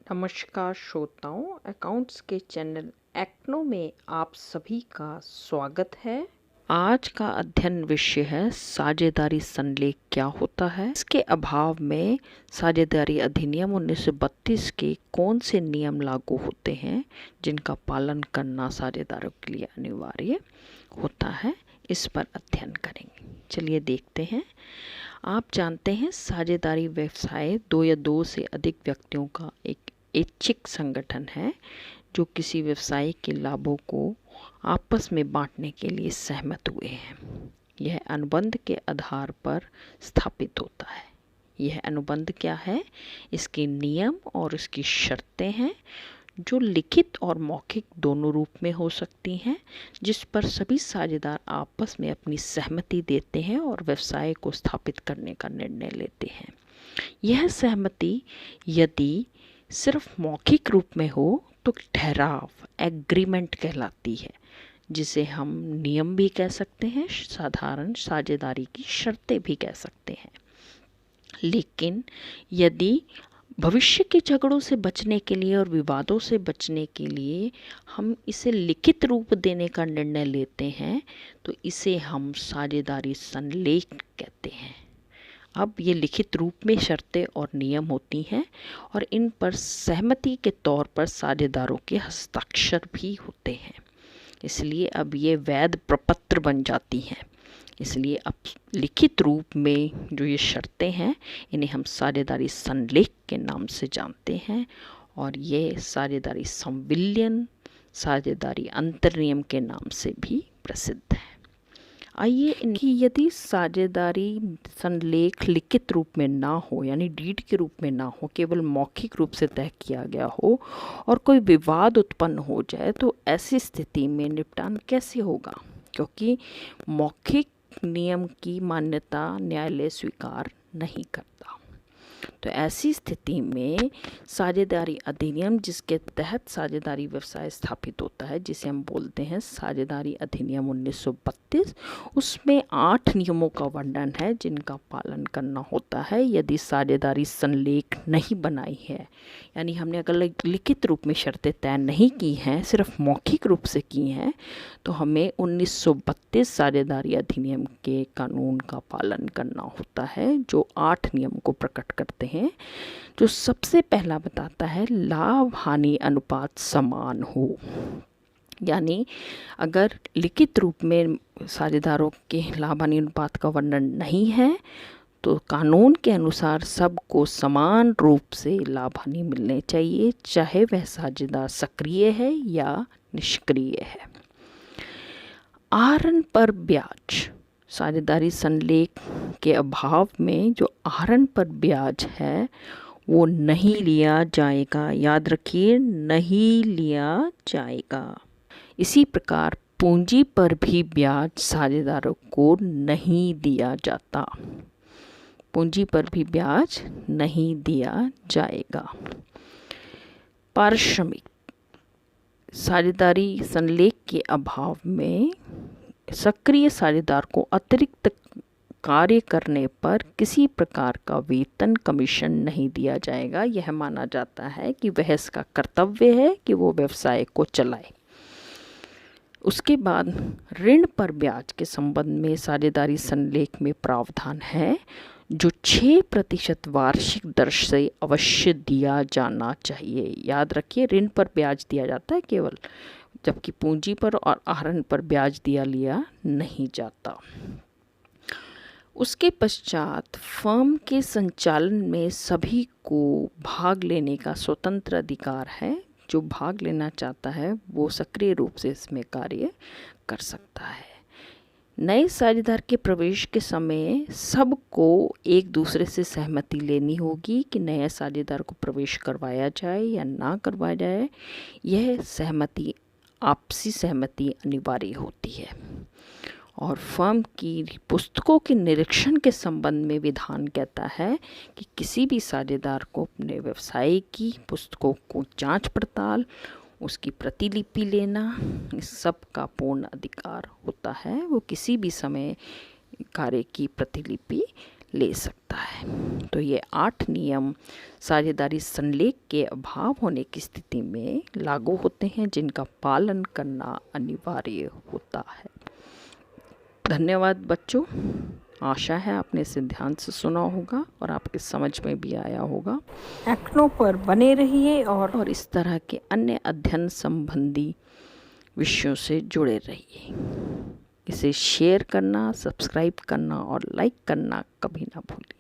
नमस्कार श्रोताओं, अकाउंट्स के चैनल एक्नो में आप सभी का स्वागत है। आज का अध्ययन विषय है साझेदारी संलेख क्या होता है, इसके अभाव में साझेदारी अधिनियम 1932 के कौन से नियम लागू होते हैं जिनका पालन करना साझेदारों के लिए अनिवार्य होता है, इस पर अध्ययन करेंगे। चलिए देखते हैं। आप जानते हैं साझेदारी व्यवसाय दो या दो से अधिक व्यक्तियों का एक ऐच्छिक संगठन है जो किसी व्यवसाय के लाभों को आपस में बांटने के लिए सहमत हुए हैं। यह अनुबंध के आधार पर स्थापित होता है। यह अनुबंध क्या है? इसके नियम और इसकी शर्तें हैं जो लिखित और मौखिक दोनों रूप में हो सकती हैं, जिस पर सभी साझेदार आपस में अपनी सहमति देते हैं और व्यवसाय को स्थापित करने का निर्णय लेते हैं। यह सहमति यदि सिर्फ मौखिक रूप में हो तो ठहराव एग्रीमेंट कहलाती है, जिसे हम नियम भी कह सकते हैं, साधारण साझेदारी की शर्तें भी कह सकते हैं। लेकिन यदि भविष्य के झगड़ों से बचने के लिए और विवादों से बचने के लिए हम इसे लिखित रूप देने का निर्णय लेते हैं तो इसे हम साझेदारी संलेख कहते हैं। अब ये लिखित रूप में शर्तें और नियम होती हैं और इन पर सहमति के तौर पर साझेदारों के हस्ताक्षर भी होते हैं, इसलिए अब ये वैध प्रपत्र बन जाती हैं। इसलिए अब लिखित रूप में जो ये शर्तें हैं इन्हें हम साझेदारी संलेख के नाम से जानते हैं और ये साझेदारी संविलियन, साझेदारी अंतर्नियम के नाम से भी प्रसिद्ध है। आइए इनकी यदि साझेदारी संलेख लिखित रूप में ना हो, यानी डीड के रूप में ना हो, केवल मौखिक रूप से तय किया गया हो और कोई विवाद उत्पन्न हो जाए तो ऐसी स्थिति में निपटान कैसे होगा? क्योंकि मौखिक नियम की मान्यता न्यायालय स्वीकार नहीं करता। तो ऐसी स्थिति में साझेदारी अधिनियम, जिसके तहत साझेदारी व्यवसाय स्थापित होता है, जिसे हम बोलते हैं साझेदारी अधिनियम 1932, उसमें 8 नियमों का वर्णन है जिनका पालन करना होता है यदि साझेदारी संलेख नहीं बनाई है। यानी हमने अगर लिखित रूप में शर्तें तय नहीं की हैं, सिर्फ मौखिक रूप से की हैं, तो हमें 1932 साझेदारी अधिनियम के कानून का पालन करना होता है जो 8 नियम को प्रकट करते हैं। जो सबसे पहला बताता है लाभ हानि अनुपात समान हो, यानी अगर लिखित रूप में साझेदारों के लाभ हानि अनुपात का वर्णन नहीं है तो कानून के अनुसार सबको समान रूप से लाभ हानि मिलने चाहिए, चाहे वह साझेदार सक्रिय है या निष्क्रिय है। आहरण पर ब्याज, साझेदारी संलेख के अभाव में जो आहरण पर ब्याज है वो नहीं लिया जाएगा। याद रखिए, नहीं लिया जाएगा। इसी प्रकार पूंजी पर भी ब्याज साझेदारों को नहीं दिया जाता। पूंजी पर भी ब्याज नहीं दिया जाएगा। पारिश्रमिक, साझेदारी संलेख के अभाव में सक्रिय साझेदार को अतिरिक्त कार्य करने पर किसी प्रकार का वेतन कमीशन नहीं दिया जाएगा। यह माना जाता है कि वह इसका कर्तव्य है कि वो व्यवसाय को चलाए। उसके बाद ऋण पर ब्याज के संबंध में साझेदारी संलेख में प्रावधान है जो 6% वार्षिक दर से अवश्य दिया जाना चाहिए। याद रखिए, ऋण पर ब्याज दिया जाता है केवल, जबकि पूंजी पर और आहरण पर ब्याज लिया नहीं जाता। उसके पश्चात फर्म के संचालन में सभी को भाग लेने का स्वतंत्र अधिकार है। जो भाग लेना चाहता है वो सक्रिय रूप से इसमें कार्य कर सकता है। नए साझेदार के प्रवेश के समय सबको एक दूसरे से सहमति लेनी होगी कि नए साझेदार को प्रवेश करवाया जाए या ना करवाया जाए। यह सहमति, आपसी सहमति अनिवार्य होती है। और फर्म की पुस्तकों के निरीक्षण के संबंध में विधान कहता है कि किसी भी साझेदार को अपने व्यवसाय की पुस्तकों को जांच पड़ताल, उसकी प्रतिलिपि लेना, इस सब का पूर्ण अधिकार होता है। वो किसी भी समय कार्य की प्रतिलिपि ले सकता है। तो ये 8 नियम साझेदारी संलेख के अभाव होने की स्थिति में लागू होते हैं, जिनका पालन करना अनिवार्य होता है। धन्यवाद बच्चों। आशा है आपने इसे ध्यान से सुना होगा और आपके समझ में भी आया होगा। एक्नो पर बने रहिए और इस तरह के अन्य अध्ययन संबंधी विषयों से जुड़े रहिए। इसे शेयर करना, सब्सक्राइब करना और लाइक करना कभी ना भूलिए।